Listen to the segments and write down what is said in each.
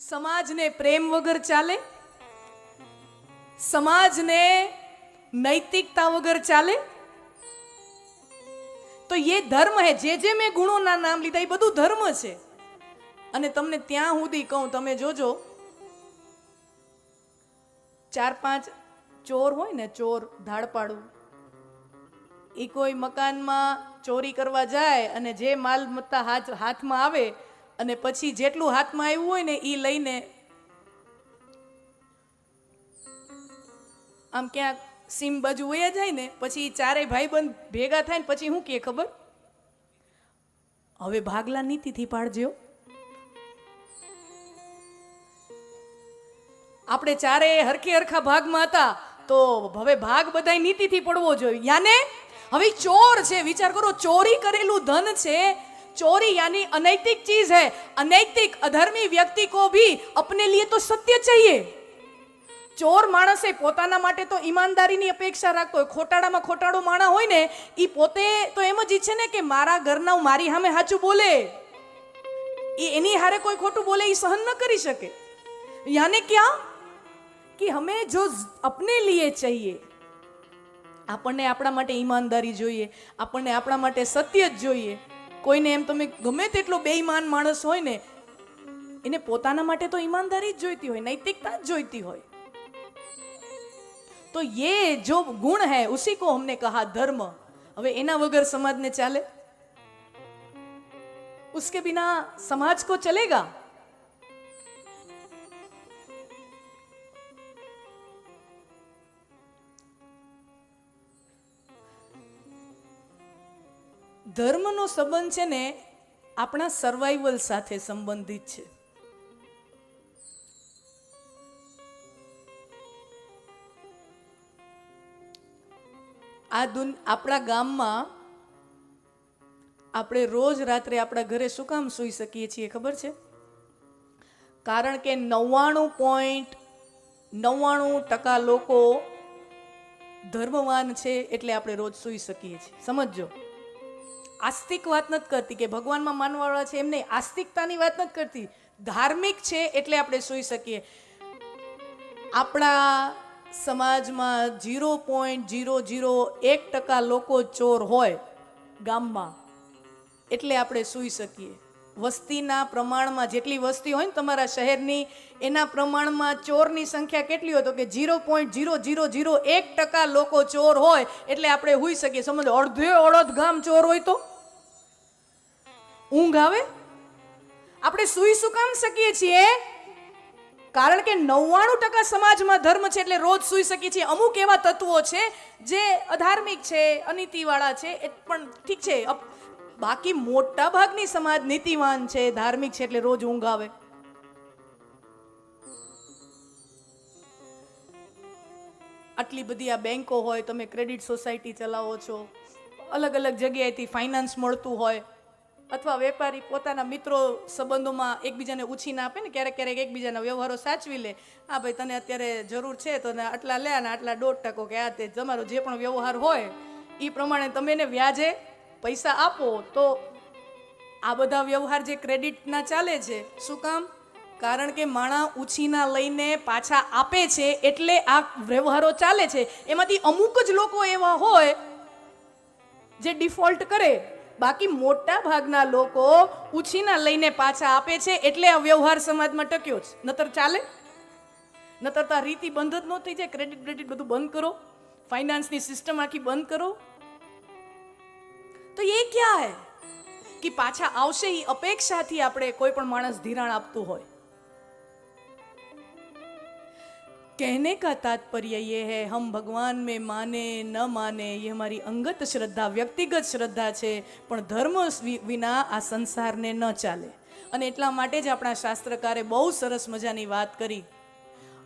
સમાજને પ્રેમ વગર ચાલે, સમાજને नैतिकता वगैरह चाले तो ये धर्म है। जे मैं गुणों ना नाम लीधा ये बधु धर्म है। अने तमने त्यां हुदी कहूं, तमे जोजो 4-5 चोर होय ने, चोर धाड़पाड़ू, ई कोई मकान में चोरी करवा जाए अने जे माल मत्ता हाथ में आवे अने पछी जेटलू हाथ में आव्युं होय ने ई लईने आम क्या सीम बाजू वया जाए ने पछी चारे भाईबंध भेगा थाय ने पछी हुं के खबर, हवे भागला नीति थी पाड़जो। आपणे चारे हरखे हरखा भाग में हता तो हवे भाग बधाय नीति थी पड़वो जोईए। याने हवे चोर छे, विचार करो, चोरी करेलू धन छे, चोरी यानी अनैतिक चीज है। अनैतिक अधर्मी व्यक्ति को भी अपने लिए तो सत्य चाहिए। चोर माणसे पोताना माटे तो ईमानदारीनी अपेक्षा राखतो होय, खोटाडामां खोटाडो माणा होय ने ई पोते तो एम ज ईच्छे ने के मारा घरना मारी सामे साचुं बोले, ई एनी हारे कोई खोटुं बोले ई सहन न करी शके। यानी क्या कि हमें जो अपने लिए चाहिए, આપણને આપણા માટે ઈમાનદારી જોઈએ, આપણને આપણા માટે સત્ય જ જોઈએ। કોઈને એમ તમે ગમે તેટલો બેઈમાન માણસ હોય ને એને પોતાના માટે તો ઈમાનદારી જ જોઈતી હોય, નૈતિકતા જ જોઈતી હોય। तो ये जो गुण है उसी को हमने कहा धर्म। હવે એના વગર સમાજ ને ચાલે? उसके बिना समाज को चलेगा? ધર્મનો સંબંધ છે ને આપણા સર્વાઈવલ સાથે સંબંધિત છે। આપણા ગામમાં આપણે રોજ રાત્રે આપણા ઘરે શું કામ સૂઈ શકીએ છીએ ખબર છે? કારણ કે 99.99% લોકો ધર્મવાન છે એટલે આપણે રોજ સૂઈ શકીએ છીએ। સમજો, આસ્તિક વાત નથી કરતી કે ભગવાનમાં માનવાવાળા છે એમ નહીં, આસ્તિકતાની વાત નથી કરતી, ધાર્મિક છે એટલે આપણે સૂઈ શકીએ। આપણા સમાજમાં 0.001% લોકો ચોર હોય ગામમાં એટલે આપણે સૂઈ શકીએ। વસ્તીના પ્રમાણમાં જેટલી વસ્તી હોય ને તમારા શહેરની એના પ્રમાણમાં ચોરની સંખ્યા કેટલી હોય તો કે 0.0001% લોકો ચોર હોય એટલે આપણે સૂઈ શકીએ। સમજો, અડધે અડધ ગામ ચોર હોય તો ઊંઘ આવે? આપણે સૂઈ શું કામ શકીએ છીએ? કારણ કે 99% સમાજમાં ધર્મ છે એટલે રોજ સૂઈ શકીએ છીએ। અમુક એવા તત્વો છે જે અધાર્મિક છે, અનીતિવાળા છે, પણ ઠીક છે, બાકી મોટા ભાગની સમાજ નીતિવાન છે, ધાર્મિક છે એટલે રોજ ઊંઘ આવે। આટલી બધી આ બેંકો હોય, તમે ક્રેડિટ સોસાયટી ચલાવો છો, અલગ અલગ જગ્યાએથી ફાઇનાન્સ મળતું હોય, અથવા વેપારી પોતાના મિત્રો સંબંધોમાં એકબીજાને ઉછીને આપે ને, ક્યારેક ક્યારેક એકબીજાના વ્યવહારો સાચવી લે। હા ભાઈ, તને અત્યારે જરૂર છે તો આટલા લે અને આટલા 1.5% કે આ તે તમારો જે પણ વ્યવહાર હોય એ પ્રમાણે તમે એને વ્યાજે પૈસા આપો। તો આ બધા વ્યવહાર જે ક્રેડિટના ચાલે છે, શું કામ? કારણ કે માણા ઉછીના લઈને પાછા આપે છે એટલે આ વ્યવહારો ચાલે છે। એમાંથી અમુક જ લોકો એવા હોય જે ડિફોલ્ટ કરે, બાકી મોટા ભાગના લોકો ઉછીના લઈને પાછા આપે છે એટલે આ વ્યવહાર સમાજમાં ટક્યો છે। નતર ચાલે? નતર તો આ રીતિ બંધ જ ન થઈ જાય? ક્રેડિટ બધું બંધ કરો, ફાઇનાન્સની સિસ્ટમ આખી બંધ કરો। तो ये क्या है कि पाछा आवशे ई अपेक्षाथी आपणे कोई पण माणस धिराण आपतुं होय। कहने का तात्पर्य ये है, हम भगवान में माने न माने ये हमारी अंगत श्रद्धा, व्यक्तिगत श्रद्धा छे, पण धर्म विना आ संसार ने न चाले। अने एटला माटे ज आपणा शास्त्रकारे बहु सरस मजानी वात करी।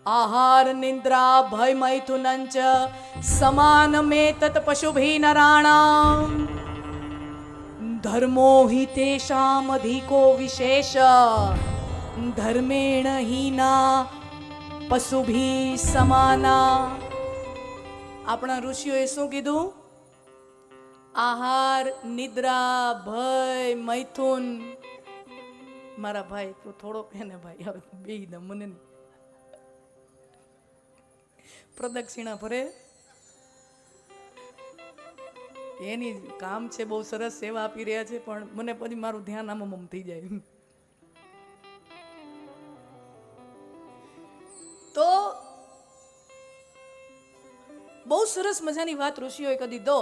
आहार निद्रा भय मैथुनंच समान में तत् पशुभिः नराणाम् धर्मो हि तेषाम् अधिको विशेष धर्मेण हीना पशुभिः समाना। આપણા ઋષિઓએ શું કીધું? આહાર, નિદ્રા, ભય, મૈથુન મારા ભાઈ તું થોડો એને ભાઈ હવે બે દમ મને પ્રદક્ષિણા ભરે, એની કામ છે, બહુ સરસ સેવા આપી રહ્યા છે, પણ મને પછી મારું ધ્યાન આમ થઈ જાય. તો બહુ સરસ મજાની વાત ઋષિઓએ કદી દો.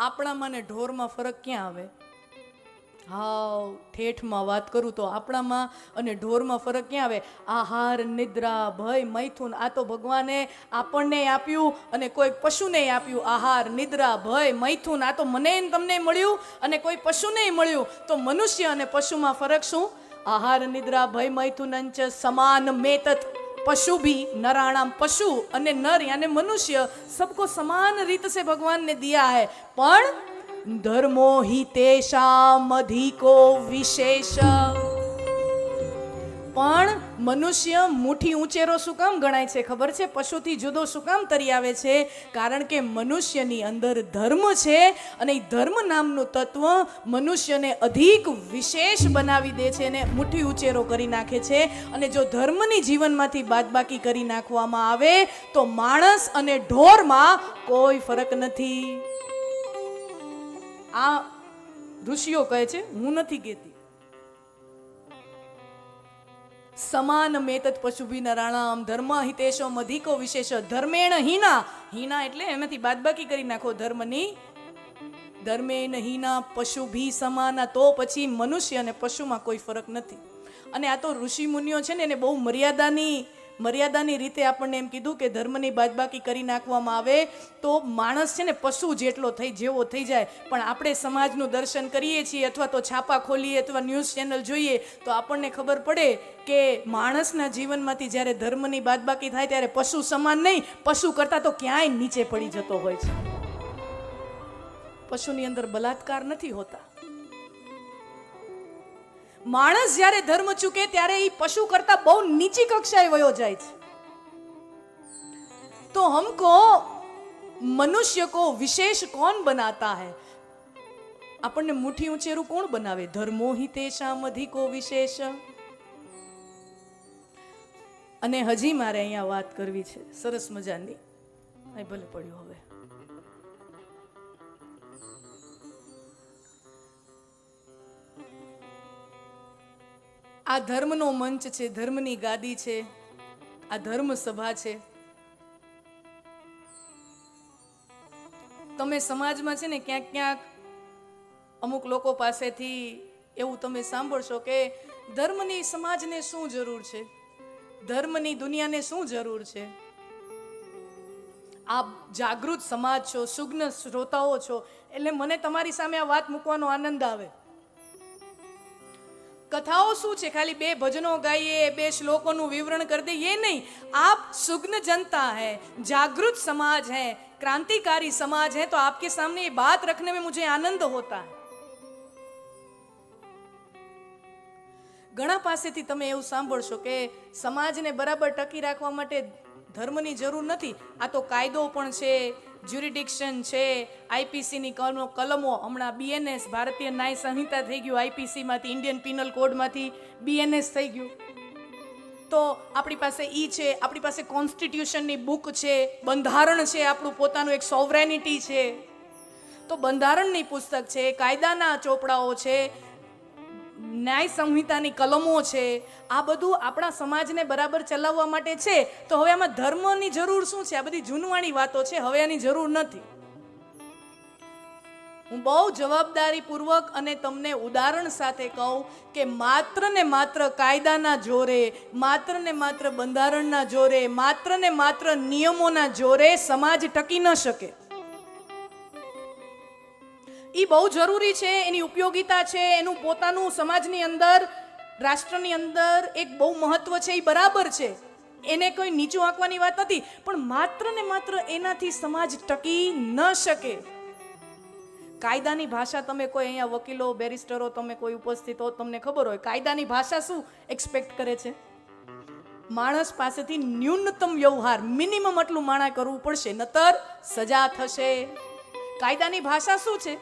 આપણામાં ને ઢોરમાં ફરક ક્યાં આવે? હાવ ઠેઠમાં વાત કરું તો આપણામાં અને ઢોરમાં ફરક ક્યાં આવે? આહાર, નિદ્રા, ભય, મૈથુન. આ તો ભગવાને આપણને આપ્યું અને કોઈ પશુને આપ્યું. આહાર, નિદ્રા, ભય, મૈથુન. આ તો મને તમને મળ્યું અને કોઈ પશુને મળ્યું. તો મનુષ્ય અને પશુમાં ફરક શું? આહાર, નિદ્રા, ભય, મૈથુન સમાન મેતત पशु भी नराणाम. पशु અને नर यानी मनुष्य सबको समान रीत से भगवान ने दिया है, पण धर्मो ही तेषाम अधिको विशेष. પણ મનુષ્ય મુઠ્ઠી ઊંચેરો શું કામ ગણાય છે ખબર છે? પશુથી જુદો શું કામ તરી આવે છે? કારણ કે મનુષ્યની અંદર ધર્મ છે અને એ ધર્મ નામનું તત્વ મનુષ્યને અધિક વિશેષ બનાવી દે છે અને મુઠ્ઠી ઊંચેરો કરી નાખે છે. અને જો ધર્મની જીવનમાંથી બાદબાકી કરી નાખવામાં આવે તો માણસ અને ઢોરમાં કોઈ ફરક નથી. આ ઋષિઓ કહે છે, હું નથી કહેતી. સમાન મેતત પશુભી નરાણામ ધર્મ હિતેશો અધિકો વિશેષ. ધર્મેણ હીના. હીના એટલે એમાંથી બાદબાકી કરી નાખો ધર્મની. ધર્મેણ હીના પશુભી સમાના. તો પછી મનુષ્ય અને પશુમાં કોઈ ફરક નથી. અને આ તો ઋષિ મુનિઓ છે ને, એને બહુ મર્યાદાની રીતે આપણને એમ કીધું કે ધર્મની બાદબાકી કરી નાખવામાં આવે તો માણસ છે ને પશુ જેટલો જેવો થઈ જાય. પણ આપણે સમાજનું દર્શન કરીએ છીએ અથવા તો છાપા ખોલીએ અથવા ન્યૂઝ ચેનલ જોઈએ તો આપણને ખબર પડે કે માણસના જીવનમાંથી જ્યારે ધર્મની બાદબાકી થાય ત્યારે પશુ સમાન નહીં, પશુ કરતાં તો ક્યાંય નીચે પડી જતો હોય છે. પશુની અંદર બલાત્કાર નથી હોતા. માણસ જ્યારે ધર્મ ચૂકે ત્યારે એ પશુ કરતા બહુ નીચી કક્ષાએ વયો જાય છે. તો हमको મનુષ્ય કો વિશેષ કોણ બનાતા હૈ? આપણને મુઠ્ઠી ઊંચેરું કોણ બનાવે? ધર્મો હિ તેષામ અધિકો વિશેષ. અને હજી મારે અહીંયા વાત કરવી છે સરસ મજાની. અહીં ભલે પડ્યું હવે. આ ધર્મનો મંચ છે, ધર્મની ગાદી છે, આ ધર્મ સભા છે. તમે સમાજમાં છે ને ક્યાંક ક્યાંક અમુક લોકો પાસેથી એવું તમે સાંભળશો કે ધર્મની સમાજને શું જરૂર છે, ધર્મની દુનિયાને શું જરૂર છે. આપ જાગૃત સમાજ છો, સુગ્ન શ્રોતાઓ છો, એટલે મને તમારી સામે આ વાત મૂકવાનો આનંદ આવે. કથાઓ શું છે? ખાલી 2 ભજનો ગાઈએ, 2 શ્લોકોનું વિવરણ કરી દઈએ, નહીં. आप सुग्न जनता है, जागृत समाज है, क्रांतिकारी समाज है, तो आपके सामने ये बात रखने में मुझे आनंद होता है. ઘણા પાસેથી તમે એવું સાંભળશો કે સમાજને બરાબર ટકી રાખવા માટે ધર્મની જરૂર નથી. આ તો કાયદો પણ છે, જ્યુરિડિક્શન છે, આઈપીસીની કલમો. હમણાં બીએનએસ ભારતીય ન્યાય સંહિતા થઈ ગયું, આઈપીસીમાંથી ઇન્ડિયન પિનલ કોડમાંથી બીએનએસ થઈ ગયું. તો આપણી પાસે છે, આપણી પાસે કોન્સ્ટિટ્યુશનની બુક છે, બંધારણ છે, આપણું પોતાનું એક સોવરેનિટી છે. તો બંધારણની પુસ્તક છે, કાયદાના ચોપડાઓ છે, ન્યાય સંહિતાની કલમો છે. આ બધું આપણા સમાજને બરાબર ચલાવવા માટે છે. તો હવે આમાં ધર્મની જરૂર શું છે? આ બધી જૂનવાણી વાતો છે, હવે આની જરૂર નથી. હું બહુ જવાબદારીપૂર્વક અને તમને ઉદાહરણ સાથે કહું કે માત્ર ને માત્ર કાયદાના જોરે, માત્ર ને માત્ર બંધારણના જોરે, માત્ર ને માત્ર નિયમોના જોરે સમાજ ટકી ન શકે. એ બહુ જરૂરી છે, એની ઉપયોગિતા છે, એનું પોતાનું સમાજની અંદર, રાષ્ટ્રની અંદર એક બહુ મહત્વ છે, એ બરાબર છે, એને કોઈ નીચું આંકવાની વાત નથી. પણ માત્ર ને માત્ર એનાથી સમાજ ટકી ન શકે. કાયદાની ભાષા તમે કોઈ અહીંયા વકીલો, બેરિસ્ટરો તમે કોઈ ઉપસ્થિત હો, તમને ખબર હોય કાયદાની ભાષા શું એક્સપેક્ટ કરે છે? માણસ પાસેથી ન્યૂનતમ વ્યવહાર, મિનિમમ આટલું માણા કરવું પડશે, નતર સજા થશે. કાયદાની ભાષા શું છે?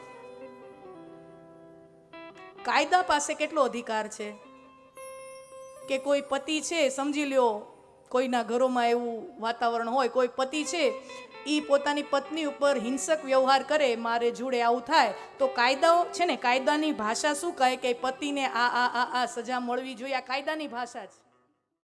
કાયદા પાસે કેટલો અધિકાર છે? કે કોઈ પતિ છે, સમજી લ્યો કોઈના ઘરોમાં એવું વાતાવરણ હોય, કોઈ પતિ છે એ પોતાની પત્ની ઉપર હિંસક વ્યવહાર કરે, મારે જોડે આવું થાય તો કાયદાઓ છે ને, કાયદાની ભાષા શું કહે કે પતિને આ સજા મળવી જોઈએ, આ કાયદાની ભાષા છે.